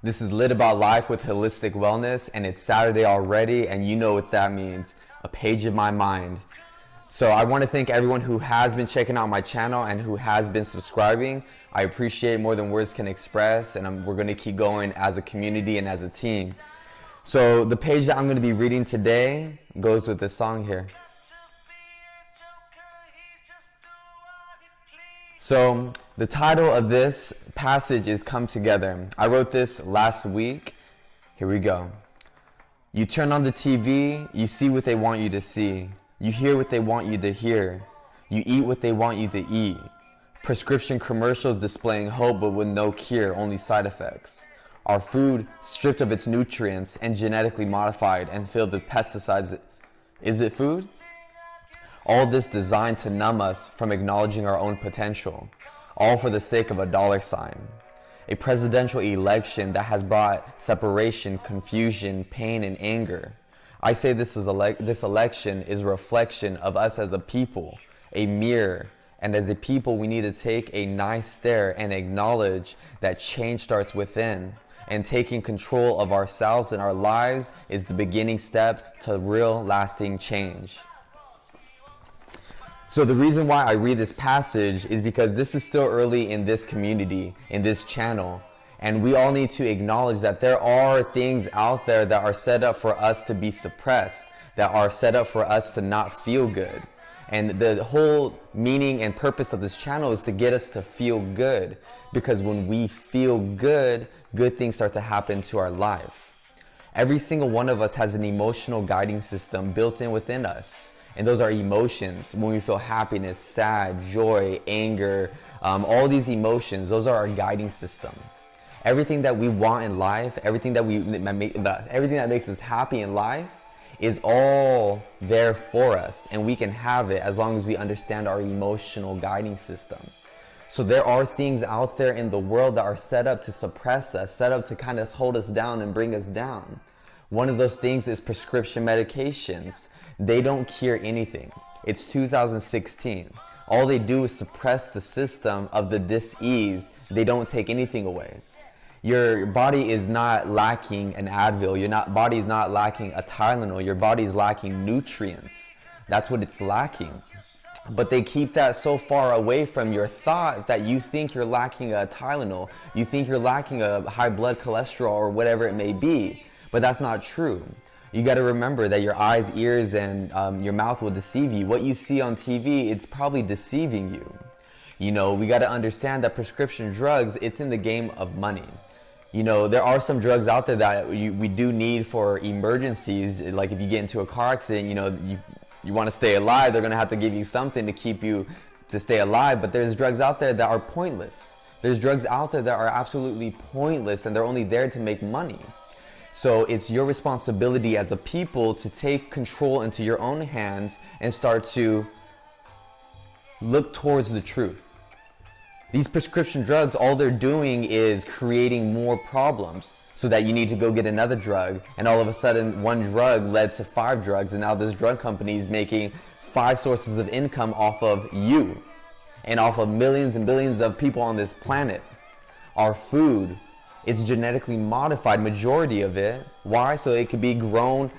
This is Lit About Life with Holistic Wellness, and it's Saturday already, and you know what that means, a page of my mind. So I want to thank everyone who has been checking out my channel and who has been subscribing. I appreciate more than words can express, and we're going to keep going as a community and as a team. So the page that I'm going to be reading today goes with this song here. So the title of this passage is Come Together. I wrote this last week. Here we go. You turn on the TV, you see what they want you to see. You hear what they want you to hear. You eat what they want you to eat. Prescription commercials displaying hope but with no cure, only side effects. Our food stripped of its nutrients and genetically modified and filled with pesticides. Is it food? All this designed to numb us from acknowledging our own potential, all for the sake of a dollar sign. A presidential election that has brought separation, confusion, pain, and anger. I say this election is a reflection of us as a people, a mirror, and as a people we need to take a nice stare and acknowledge that change starts within, and taking control of ourselves and our lives is the beginning step to real lasting change. So the reason why I read this passage is because this is still early in this community, in this channel, and we all need to acknowledge that there are things out there that are set up for us to be suppressed, that are set up for us to not feel good. And the whole meaning and purpose of this channel is to get us to feel good, because when we feel good, good things start to happen to our life. Every single one of us has an emotional guiding system built in within us. And those are emotions. When we feel happiness, sad, joy, anger, all these emotions, those are our guiding system. Everything that we want in life, everything that makes us happy in life is all there for us, and we can have it as long as we understand our emotional guiding system. So there are things out there in the world that are set up to suppress us, set up to kind of hold us down and bring us down. One of those things is prescription medications. They don't cure anything. It's 2016. All they do is suppress the system of the dis-ease. They don't take anything away. Your body is not lacking an Advil. Your body is not lacking a Tylenol. Your body is lacking nutrients. That's what it's lacking. But they keep that so far away from your thought that you think you're lacking a Tylenol. You think you're lacking a high blood cholesterol or whatever it may be. But that's not true. You got to remember that your eyes, ears, and your mouth will deceive you. What you see on TV, it's probably deceiving you. You know, we got to understand that prescription drugs, it's in the game of money. You know, there are some drugs out there that we do need for emergencies. Like if you get into a car accident, you know, you want to stay alive, they're going to have to give you something to keep you to stay alive. But there's drugs out there that are pointless. There's drugs out there that are absolutely pointless, and they're only there to make money. So it's your responsibility as a people to take control into your own hands and start to look towards the truth. These prescription drugs, all they're doing is creating more problems so that you need to go get another drug. And all of a sudden, one drug led to 5 drugs, and now this drug company is making 5 sources of income off of you and off of millions and billions of people on this planet. Our food, it's genetically modified, majority of it. Why? So it can be grown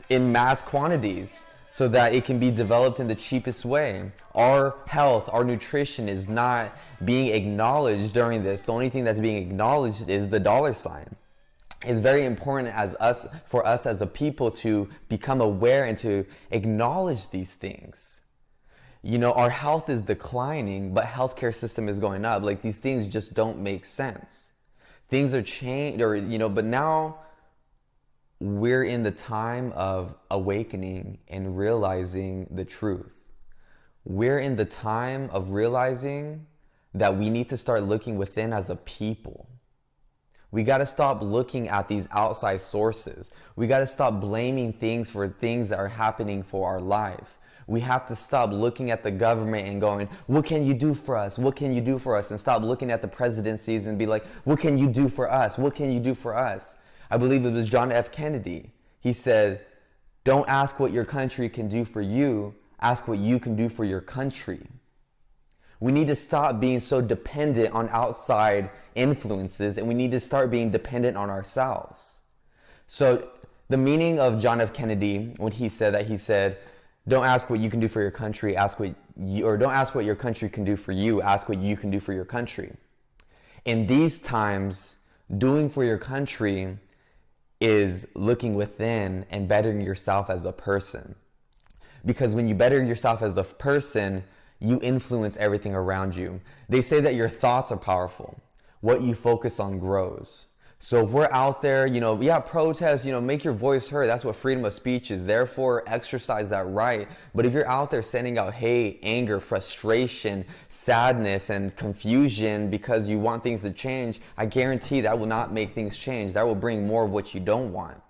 in mass quantities, so that it can be developed in the cheapest way. Our health, our nutrition is not being acknowledged during this. The only thing that's being acknowledged is the dollar sign. It's very important for us as a people to become aware and to acknowledge these things. You know, our health is declining, but healthcare system is going up. Like, these things just don't make sense. Things are changed, or, you know, but now we're in the time of awakening and realizing the truth. We're in the time of realizing that we need to start looking within as a people. We got to stop looking at these outside sources. We got to stop blaming things for things that are happening for our life. We have to stop looking at the government and going, what can you do for us? What can you do for us? And stop looking at the presidencies and be like, what can you do for us? What can you do for us? I believe it was John F. Kennedy. He said, don't ask what your country can do for you. Ask what you can do for your country. We need to stop being so dependent on outside influences, and we need to start being dependent on ourselves. So the meaning of John F. Kennedy, when he said, don't ask what you can do for your country, don't ask what your country can do for you, ask what you can do for your country. In these times, doing for your country is looking within and bettering yourself as a person. Because when you better yourself as a person, you influence everything around you. They say that your thoughts are powerful. What you focus on grows. So if we're out there, protest, make your voice heard. That's what freedom of speech is. Therefore, exercise that right. But if you're out there sending out hate, anger, frustration, sadness, and confusion because you want things to change, I guarantee that will not make things change. That will bring more of what you don't want.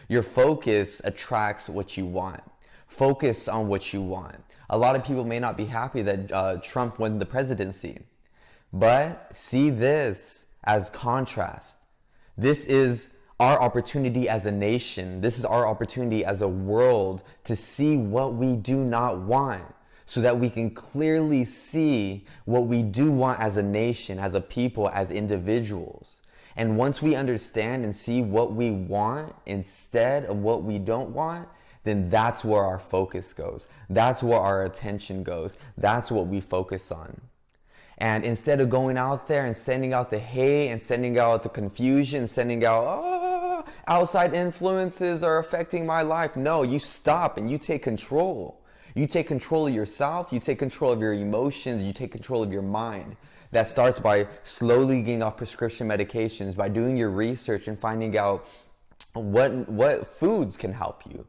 Your focus attracts what you want. Focus on what you want. A lot of people may not be happy that Trump won the presidency, but see this as contrast. This is our opportunity as a nation. This is our opportunity as a world to see what we do not want, so that we can clearly see what we do want as a nation, as a people, as individuals. And once we understand and see what we want instead of what we don't want, then that's where our focus goes. That's where our attention goes. That's what we focus on. And instead of going out there and sending out the hate and sending out the confusion, sending out, outside influences are affecting my life. No, you stop and you take control. You take control of yourself. You take control of your emotions. You take control of your mind. That starts by slowly getting off prescription medications, by doing your research and finding out what foods can help you,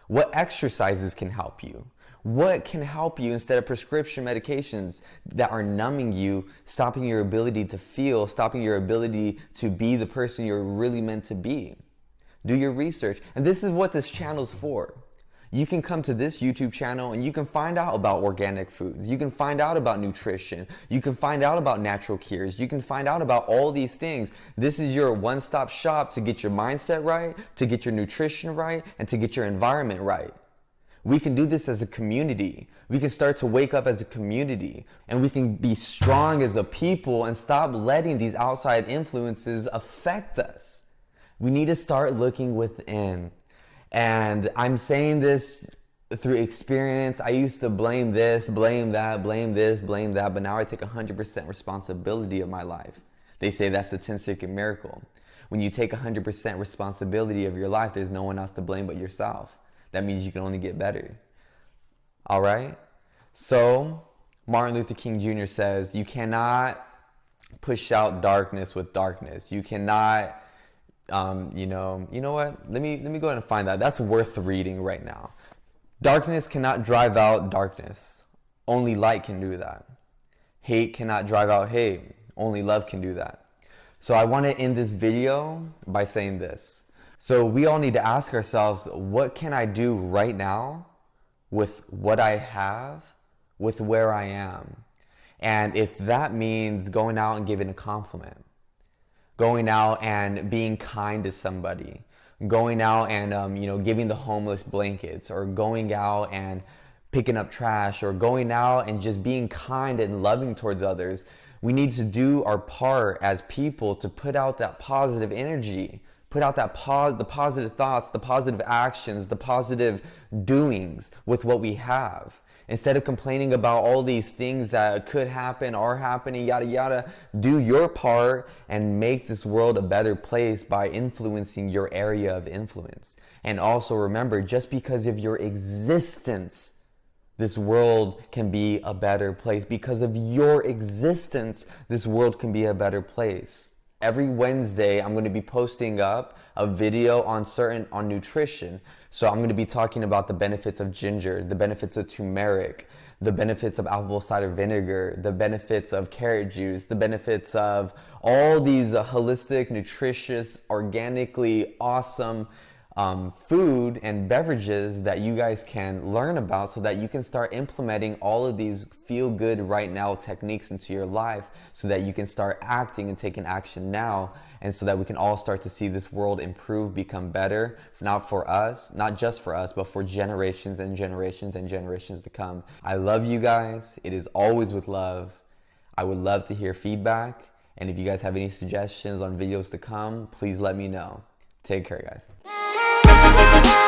what exercises can help you. What can help you instead of prescription medications that are numbing you, stopping your ability to feel, stopping your ability to be the person you're really meant to be? Do your research. And this is what this channel's for. You can come to this YouTube channel and you can find out about organic foods. You can find out about nutrition. You can find out about natural cures. You can find out about all these things. This is your one-stop shop to get your mindset right, to get your nutrition right, and to get your environment right. We can do this as a community. We can start to wake up as a community, and we can be strong as a people and stop letting these outside influences affect us. We need to start looking within. And I'm saying this through experience. I used to blame this, blame that, blame this, blame that, but now I take 100% responsibility of my life. They say that's the 10-second miracle. When you take 100% responsibility of your life, there's no one else to blame but yourself. That means you can only get better. All right? So, Martin Luther King Jr. says, you cannot push out darkness with darkness. You cannot, you know what? Let me go ahead and find that. That's worth reading right now. Darkness cannot drive out darkness. Only light can do that. Hate cannot drive out hate. Only love can do that. So I want to end this video by saying this. So we all need to ask ourselves, what can I do right now with what I have, with where I am? And if that means going out and giving a compliment, going out and being kind to somebody, going out and giving the homeless blankets, or going out and picking up trash, or going out and just being kind and loving towards others, we need to do our part as people to put out that positive energy. Put out that the positive thoughts, the positive actions, the positive doings with what we have. Instead of complaining about all these things that could happen, are happening, yada yada, do your part and make this world a better place by influencing your area of influence. And also remember, just because of your existence, this world can be a better place. Because of your existence, this world can be a better place. Every Wednesday, I'm going to be posting up a video on nutrition. So I'm going to be talking about the benefits of ginger, the benefits of turmeric, the benefits of apple cider vinegar, the benefits of carrot juice, the benefits of all these holistic, nutritious, organically awesome food and beverages that you guys can learn about, so that you can start implementing all of these feel good right now techniques into your life, so that you can start acting and taking action now, and so that we can all start to see this world improve, become better, not for us, not just for us, but for generations and generations and generations to come. I love you guys. It is always with love, I would love to hear feedback. And if you guys have any suggestions on videos to come, please let me know. Take care, guys.